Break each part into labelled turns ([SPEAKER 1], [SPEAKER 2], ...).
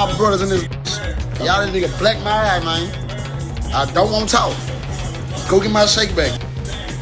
[SPEAKER 1] my brothers in this. Y'all this nigga black my eye, man. I don't want to talk. Go get my shake back.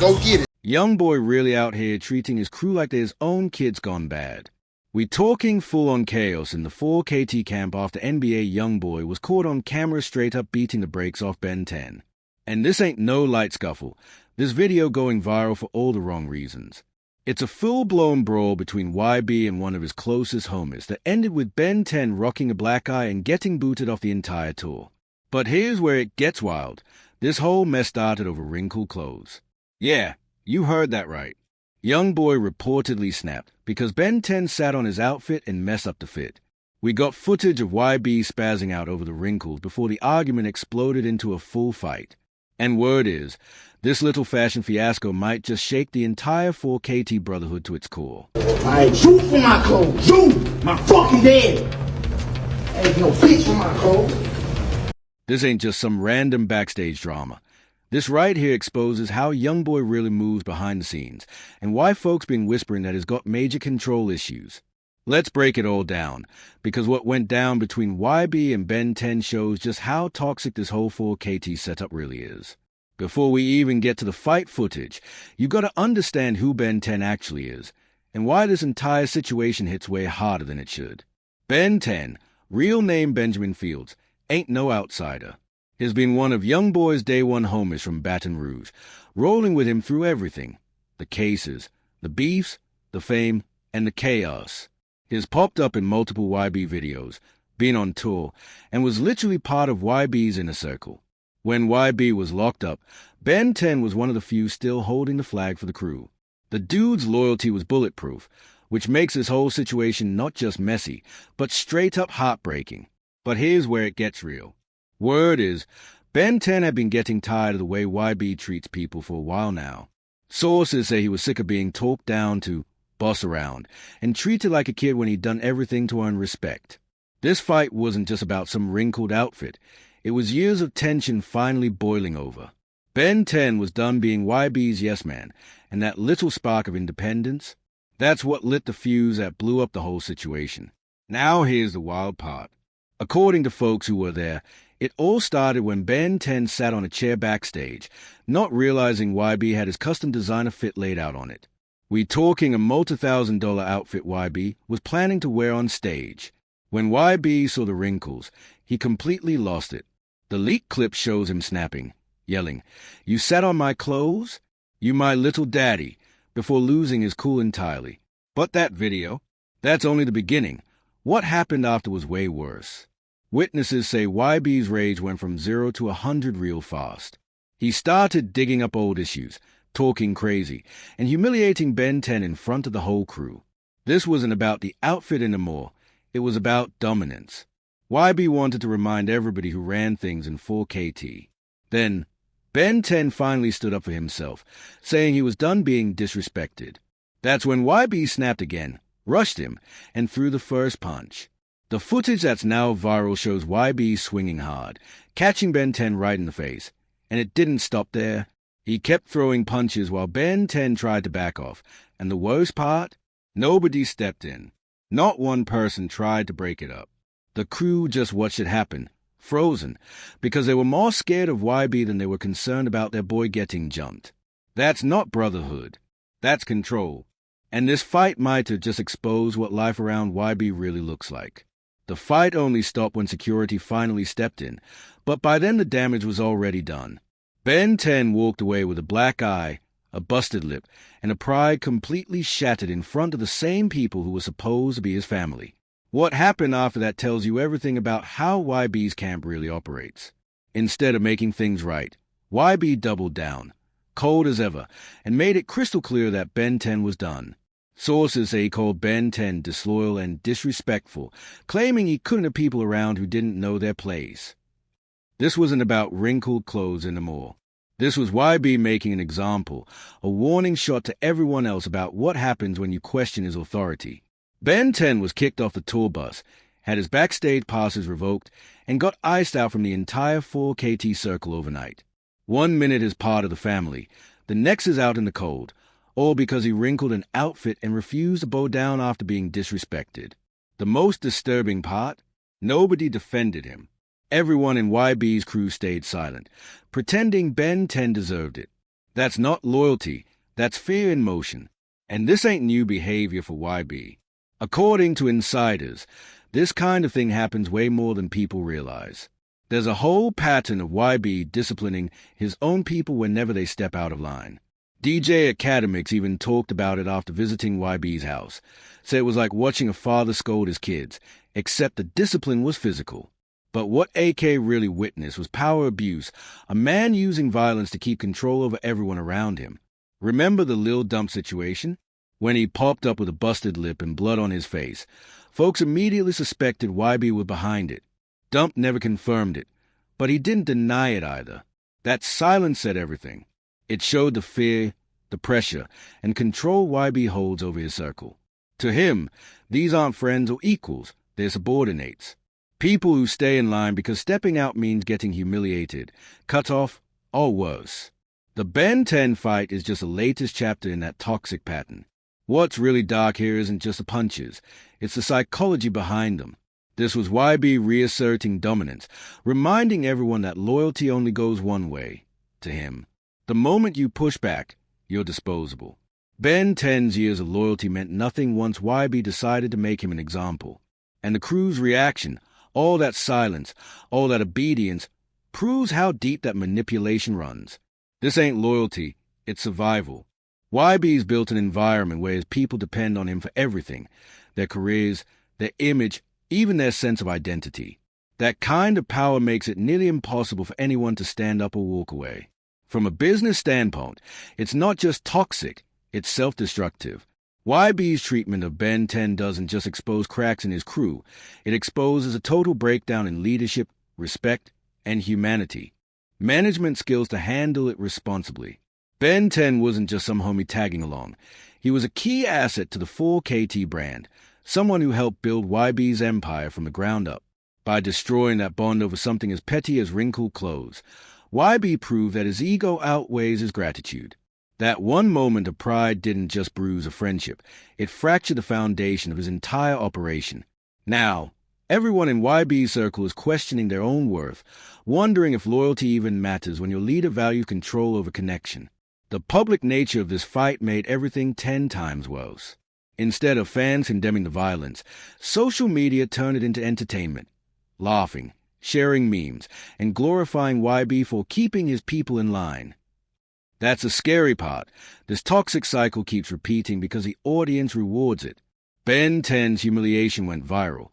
[SPEAKER 1] Go get it.
[SPEAKER 2] YoungBoy really out here treating his crew like they're his own kids gone bad. We talking full-on chaos in the 4KT camp after NBA YoungBoy was caught on camera straight up beating the brakes off Ben 10. And this ain't no light scuffle. This video going viral for all the wrong reasons. It's a full-blown brawl between YB and one of his closest homies that ended with Ben 10 rocking a black eye and getting booted off the entire tour. But here's where it gets wild. This whole mess started over wrinkled clothes. Yeah, you heard that right. YoungBoy reportedly snapped because Ben 10 sat on his outfit and messed up the fit. We got footage of YB spazzing out over the wrinkles before the argument exploded into a full fight. And word is, this little fashion fiasco might just shake the entire 4KT brotherhood to its core.
[SPEAKER 3] I shoot for my clothes. Shoot! My fucking daddy! Ain't no bitch for my clothes.
[SPEAKER 2] This ain't just some random backstage drama. This right here exposes how YoungBoy really moves behind the scenes, and why folks been whispering that he's got major control issues. Let's break it all down, because what went down between YB and Ben 10 shows just how toxic this whole 4KT setup really is. Before we even get to the fight footage, you gotta understand who Ben 10 actually is, and why this entire situation hits way harder than it should. Ben 10, real name Benjamin Fields, ain't no outsider. He's been one of YoungBoy's day one homies from Baton Rouge, rolling with him through everything. The cases, the beefs, the fame, and the chaos. He's popped up in multiple YB videos, been on tour, and was literally part of YB's inner circle. When YB was locked up, Ben 10 was one of the few still holding the flag for the crew. The dude's loyalty was bulletproof, which makes this whole situation not just messy, but straight up heartbreaking. But here's where it gets real. Word is, Ben 10 had been getting tired of the way YB treats people for a while now. Sources say he was sick of being talked down to, boss around, and treated like a kid when he'd done everything to earn respect. This fight wasn't just about some wrinkled outfit. It was years of tension finally boiling over. Ben 10 was done being YB's yes man, and that little spark of independence, that's what lit the fuse that blew up the whole situation. Now here's the wild part. According to folks who were there, it all started when Ben 10 sat on a chair backstage, not realizing YB had his custom designer fit laid out on it. We talking a multi-$1,000 outfit YB was planning to wear on stage. When YB saw the wrinkles, he completely lost it. The leaked clip shows him snapping, yelling, "You sat on my clothes? You my little daddy," before losing his cool entirely. But that video, that's only the beginning. What happened after was way worse. Witnesses say YB's rage went from 0 to 100 real fast. He started digging up old issues, talking crazy, and humiliating Ben 10 in front of the whole crew. This wasn't about the outfit anymore. It was about dominance. YB wanted to remind everybody who ran things in 4KT. Then, Ben 10 finally stood up for himself, saying he was done being disrespected. That's when YB snapped again, rushed him, and threw the first punch. The footage that's now viral shows YB swinging hard, catching Ben 10 right in the face. And it didn't stop there. He kept throwing punches while Ben 10 tried to back off. And the worst part? Nobody stepped in. Not one person tried to break it up. The crew just watched it happen, frozen, because they were more scared of YB than they were concerned about their boy getting jumped. That's not brotherhood. That's control. And this fight might have just exposed what life around YB really looks like. The fight only stopped when security finally stepped in, but by then the damage was already done. Ben 10 walked away with a black eye, a busted lip, and a pride completely shattered in front of the same people who were supposed to be his family. What happened after that tells you everything about how YB's camp really operates. Instead of making things right, YB doubled down, cold as ever, and made it crystal clear that Ben 10 was done. Sources say he called Ben 10 disloyal and disrespectful, claiming he couldn't have people around who didn't know their place. This wasn't about wrinkled clothes anymore. This was YB making an example, a warning shot to everyone else about what happens when you question his authority. Ben 10 was kicked off the tour bus, had his backstage passes revoked, and got iced out from the entire 4KT circle overnight. 1 minute is part of the family, the next is out in the cold, all because he wrinkled an outfit and refused to bow down after being disrespected. The most disturbing part? Nobody defended him. Everyone in YB's crew stayed silent, pretending Ben 10 deserved it. That's not loyalty, that's fear in motion. And this ain't new behavior for YB. According to insiders, this kind of thing happens way more than people realize. There's a whole pattern of YB disciplining his own people whenever they step out of line. DJ Academics even talked about it after visiting YB's house. Said it was like watching a father scold his kids, except the discipline was physical. But what AK really witnessed was power abuse, a man using violence to keep control over everyone around him. Remember the Lil Dump situation? When he popped up with a busted lip and blood on his face, folks immediately suspected YB was behind it. Dump never confirmed it, but he didn't deny it either. That silence said everything. It showed the fear, the pressure, and control YB holds over his circle. To him, these aren't friends or equals, they're subordinates. People who stay in line because stepping out means getting humiliated, cut off, or worse. The Ben 10 fight is just the latest chapter in that toxic pattern. What's really dark here isn't just the punches, it's the psychology behind them. This was YB reasserting dominance, reminding everyone that loyalty only goes one way, to him. The moment you push back, you're disposable. Ben 10's years of loyalty meant nothing once YB decided to make him an example. And the crew's reaction, all that silence, all that obedience, proves how deep that manipulation runs. This ain't loyalty, it's survival. YB's built an environment where his people depend on him for everything, their careers, their image, even their sense of identity. That kind of power makes it nearly impossible for anyone to stand up or walk away. From a business standpoint, it's not just toxic, it's self-destructive. YB's treatment of Ben 10 doesn't just expose cracks in his crew, it exposes a total breakdown in leadership, respect, and humanity. Management skills to handle it responsibly. Ben 10 wasn't just some homie tagging along. He was a key asset to the 4KT brand, someone who helped build YB's empire from the ground up. By destroying that bond over something as petty as wrinkled clothes, YB proved that his ego outweighs his gratitude. That one moment of pride didn't just bruise a friendship, it fractured the foundation of his entire operation. Now, everyone in YB's circle is questioning their own worth, wondering if loyalty even matters when your leader values control over connection. The public nature of this fight made everything 10 times worse. Instead of fans condemning the violence, social media turned it into entertainment, laughing, sharing memes, and glorifying YB for keeping his people in line. That's the scary part. This toxic cycle keeps repeating because the audience rewards it. Ben 10's humiliation went viral,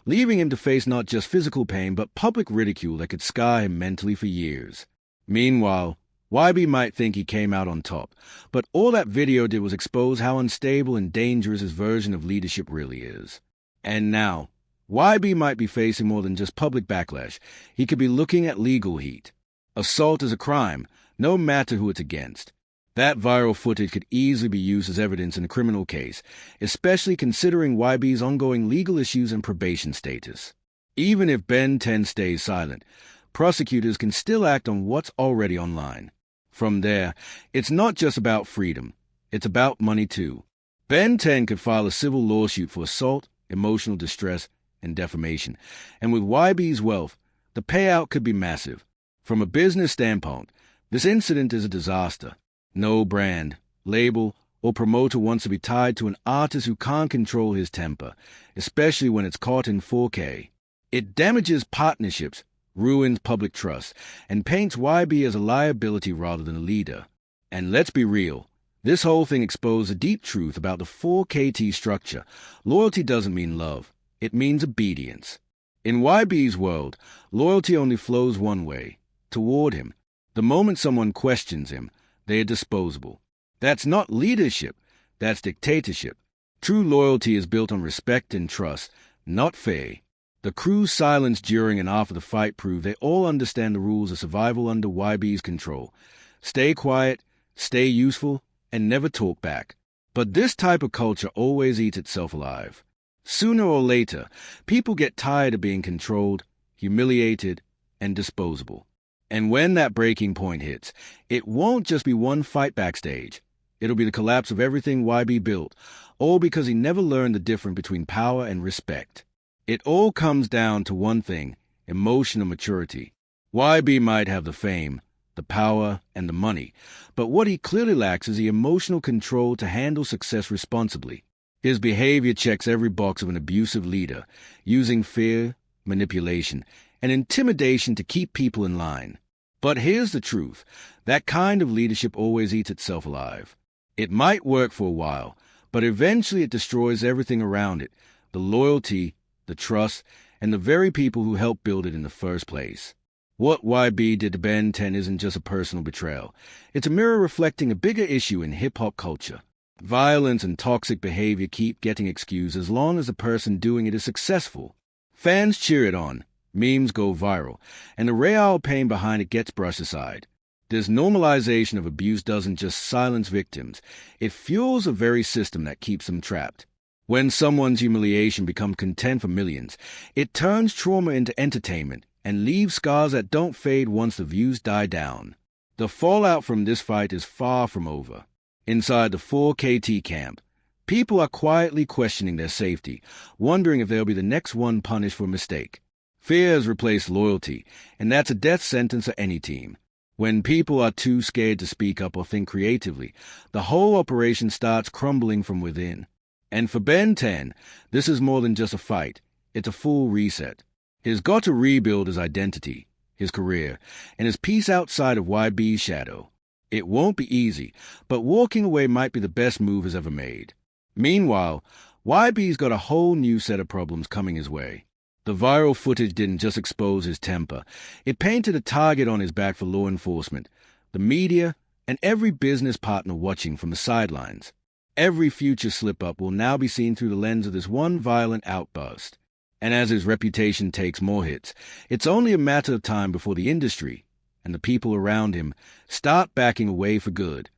[SPEAKER 2] leaving him to face not just physical pain but public ridicule that could scar him mentally for years. Meanwhile, YB might think he came out on top, but all that video did was expose how unstable and dangerous his version of leadership really is. And now, YB might be facing more than just public backlash. He could be looking at legal heat. Assault is a crime, no matter who it's against. That viral footage could easily be used as evidence in a criminal case, especially considering YB's ongoing legal issues and probation status. Even if Ben 10 stays silent, prosecutors can still act on what's already online. From there, it's not just about freedom, it's about money too. Ben 10 could file a civil lawsuit for assault, emotional distress, and defamation, and with YB's wealth, the payout could be massive. From a business standpoint, this incident is a disaster. No brand, label, or promoter wants to be tied to an artist who can't control his temper, especially when it's caught in 4K. It damages partnerships, ruins public trust, and paints YB as a liability rather than a leader. And let's be real, this whole thing exposed a deep truth about the 4KT structure. Loyalty doesn't mean love, it means obedience. In YB's world, loyalty only flows one way, toward him. The moment someone questions him, they are disposable. That's not leadership, that's dictatorship. True loyalty is built on respect and trust, not fear. The crew's silence during and after the fight proved they all understand the rules of survival under YB's control. Stay quiet, stay useful, and never talk back. But this type of culture always eats itself alive. Sooner or later, people get tired of being controlled, humiliated, and disposable. And when that breaking point hits, it won't just be one fight backstage. It'll be the collapse of everything YB built, all because he never learned the difference between power and respect. It all comes down to one thing: emotional maturity. YB might have the fame, the power, and the money, but what he clearly lacks is the emotional control to handle success responsibly. His behavior checks every box of an abusive leader, using fear, manipulation, and intimidation to keep people in line. But here's the truth: that kind of leadership always eats itself alive. It might work for a while, but eventually it destroys everything around it: the loyalty, the trust, and the very people who helped build it in the first place. What YB did to Ben 10 isn't just a personal betrayal. It's a mirror reflecting a bigger issue in hip-hop culture. Violence and toxic behavior keep getting excused as long as the person doing it is successful. Fans cheer it on, memes go viral, and the real pain behind it gets brushed aside. This normalization of abuse doesn't just silence victims, it fuels the very system that keeps them trapped. When someone's humiliation becomes content for millions, it turns trauma into entertainment and leaves scars that don't fade once the views die down. The fallout from this fight is far from over. Inside the 4KT camp, people are quietly questioning their safety, wondering if they'll be the next one punished for a mistake. Fear has replaced loyalty, and that's a death sentence for any team. When people are too scared to speak up or think creatively, the whole operation starts crumbling from within. And for Ben 10, this is more than just a fight. It's a full reset. He's got to rebuild his identity, his career, and his peace outside of YB's shadow. It won't be easy, but walking away might be the best move he's ever made. Meanwhile, YB's got a whole new set of problems coming his way. The viral footage didn't just expose his temper. It painted a target on his back for law enforcement, the media, and every business partner watching from the sidelines. Every future slip-up will now be seen through the lens of this one violent outburst. And as his reputation takes more hits, it's only a matter of time before the industry and the people around him start backing away for good.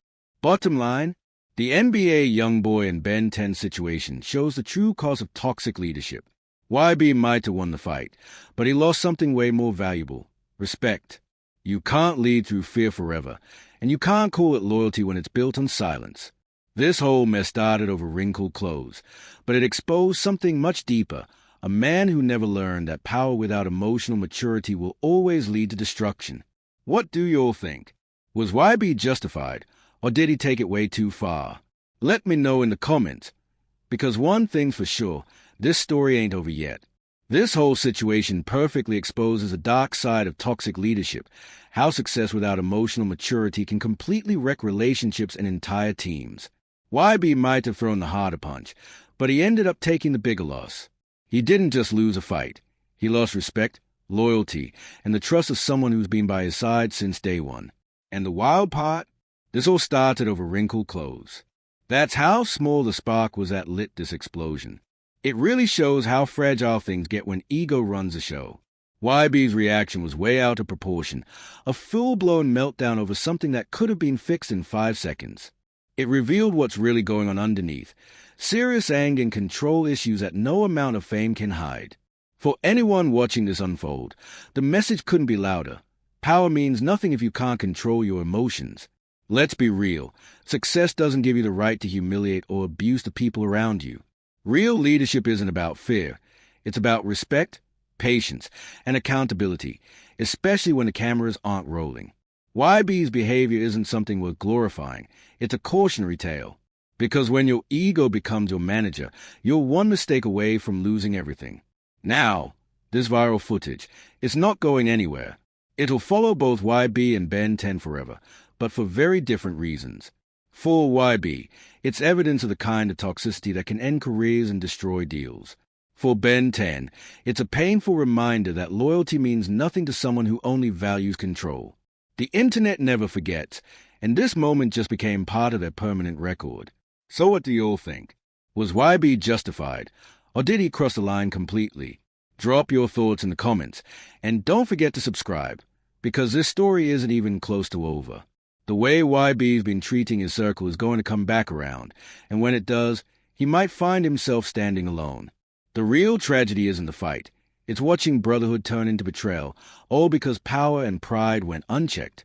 [SPEAKER 2] Bottom line, the NBA YoungBoy and Ben 10 situation shows the true cause of toxic leadership. YB might have won the fight, but he lost something way more valuable: respect. You can't lead through fear forever, and you can't call it loyalty when it's built on silence. This whole mess started over wrinkled clothes, but it exposed something much deeper: a man who never learned that power without emotional maturity will always lead to destruction. What do you all think? Was YB justified, or did he take it way too far? Let me know in the comments, because one thing's for sure: this story ain't over yet. This whole situation perfectly exposes a dark side of toxic leadership, how success without emotional maturity can completely wreck relationships and entire teams. YB might have thrown the harder punch, but he ended up taking the bigger loss. He didn't just lose a fight. He lost respect, loyalty, and the trust of someone who's been by his side since day one. And the wild part? This all started over wrinkled clothes. That's how small the spark was that lit this explosion. It really shows how fragile things get when ego runs the show. YB's reaction was way out of proportion, a full-blown meltdown over something that could have been fixed in 5 seconds. It revealed what's really going on underneath: serious anger and control issues that no amount of fame can hide. For anyone watching this unfold, the message couldn't be louder. Power means nothing if you can't control your emotions. Let's be real. Success doesn't give you the right to humiliate or abuse the people around you. Real leadership isn't about fear. It's about respect, patience, and accountability, especially when the cameras aren't rolling. YB's behavior isn't something worth glorifying. It's a cautionary tale. Because when your ego becomes your manager, you're one mistake away from losing everything. Now, this viral footage, it's not going anywhere. It'll follow both YB and Ben 10 forever, but for very different reasons. For YB, it's evidence of the kind of toxicity that can end careers and destroy deals. For Ben 10, it's a painful reminder that loyalty means nothing to someone who only values control. The internet never forgets, and this moment just became part of their permanent record. So what do you all think? Was YB justified, or did he cross the line completely? Drop your thoughts in the comments, and don't forget to subscribe, because this story isn't even close to over. The way YB's been treating his circle is going to come back around, and when it does, he might find himself standing alone. The real tragedy isn't the fight. It's watching brotherhood turn into betrayal, all because power and pride went unchecked.